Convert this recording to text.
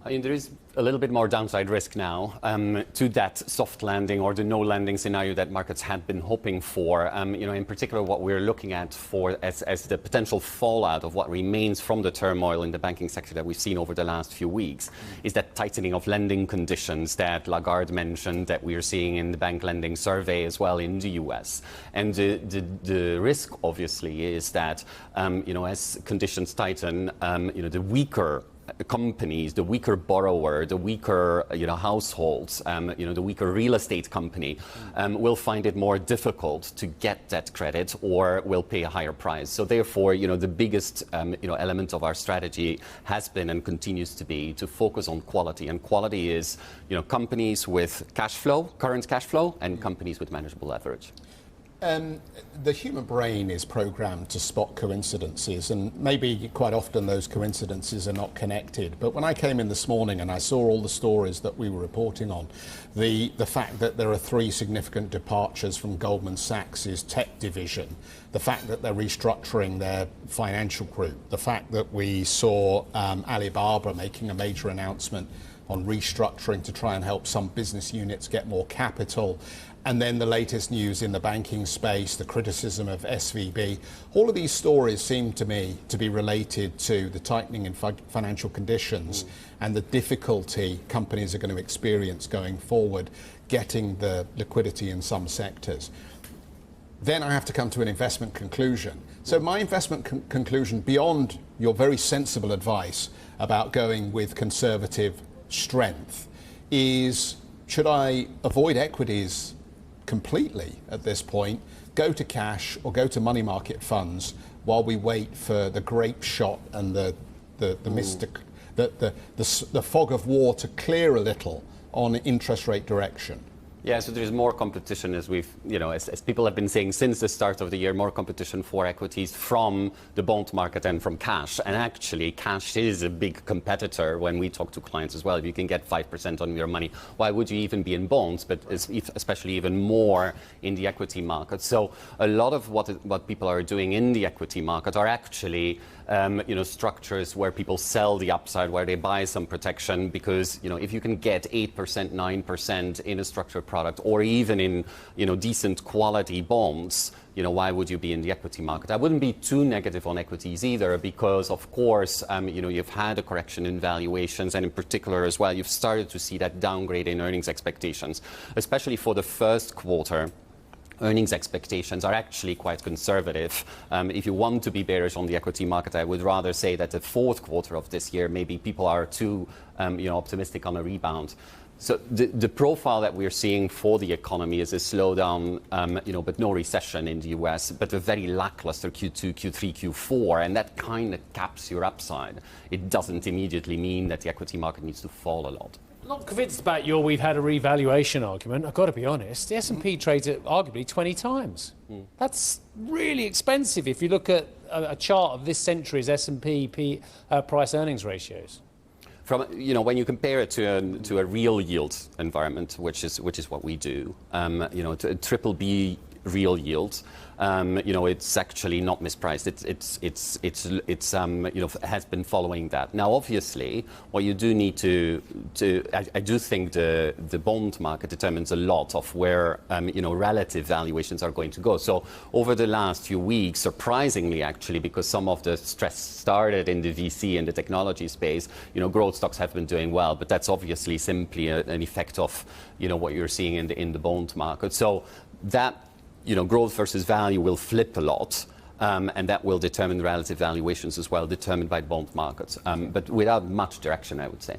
I mean, there is a little bit more downside risk now to that soft landing or the no landing scenario that markets had been hoping for. In particular, what we're looking at as the potential fallout of what remains from the turmoil in the banking sector that we've seen over the last few weeks is that tightening of lending conditions that Lagarde mentioned, that we're seeing in the bank lending survey as well in the US. And the risk, obviously, is that as conditions tighten, the weaker companies, the weaker borrower, the weaker households, the weaker real estate company will find it more difficult to get that credit or will pay a higher price. So therefore, the biggest element of our strategy has been and continues to be to focus on quality. And quality is companies with cash flow, current cash flow, and companies with manageable leverage. The human brain is programmed to spot coincidences, and maybe quite often those coincidences are not connected. But when I came in this morning and I saw all the stories that we were reporting on, the fact that there are 3 significant departures from Goldman Sachs' tech division, the fact that they're restructuring their financial group, the fact that we saw Alibaba making a major announcement on restructuring to try and help some business units get more capital. And then the latest news in the banking space, the criticism of SVB. All of these stories seem to me to be related to the tightening in financial conditions and the difficulty companies are going to experience going forward getting the liquidity in some sectors. Then I have to come to an investment conclusion. So my investment conclusion, beyond your very sensible advice about going with conservative strength, is should I avoid equities completely at this point, go to cash or go to money market funds while we wait for the grape shot and the fog of war to clear a little on interest rate direction? Yeah, so there's more competition, as we've, as people have been saying since the start of the year, more competition for equities from the bond market and from cash. And actually, cash is a big competitor when we talk to clients as well. If you can get 5% on your money, why would you even be in bonds? But especially even more in the equity market. So a lot of what people are doing in the equity market are actually structures where people sell the upside, where they buy some protection, because if you can get 8%, 9% in a structured product, or even in decent quality bonds, why would you be in the equity market? I wouldn't be too negative on equities either, because of course you've had a correction in valuations, and in particular as well you've started to see that downgrade in earnings expectations, especially for the first quarter. Earnings expectations are actually quite conservative. If you want to be bearish on the equity market, I would rather say that the fourth quarter of this year, maybe people are too optimistic on a rebound. So the profile that we're seeing for the economy is a slowdown, but no recession in the US, but a very lackluster Q2, Q3, Q4, and that kind of caps your upside. It doesn't immediately mean that the equity market needs to fall a lot. Not convinced about your we've had a revaluation argument. I've got to be honest. The S&P trades at arguably 20 times. That's really expensive if you look at a chart of this century's S&P price earnings ratios. From when you compare it to a real yield environment, which is what we do, to a triple B real yield, it's actually not mispriced. It's has been following that. Now, obviously, what you do need I do think the bond market determines a lot of where relative valuations are going to go. So over the last few weeks, surprisingly, actually, because some of the stress started in the VC and the technology space, growth stocks have been doing well, but that's obviously simply an effect of what you're seeing in the bond market. So that growth versus value will flip a lot, and that will determine relative valuations as well, determined by bond markets, but without much direction, I would say.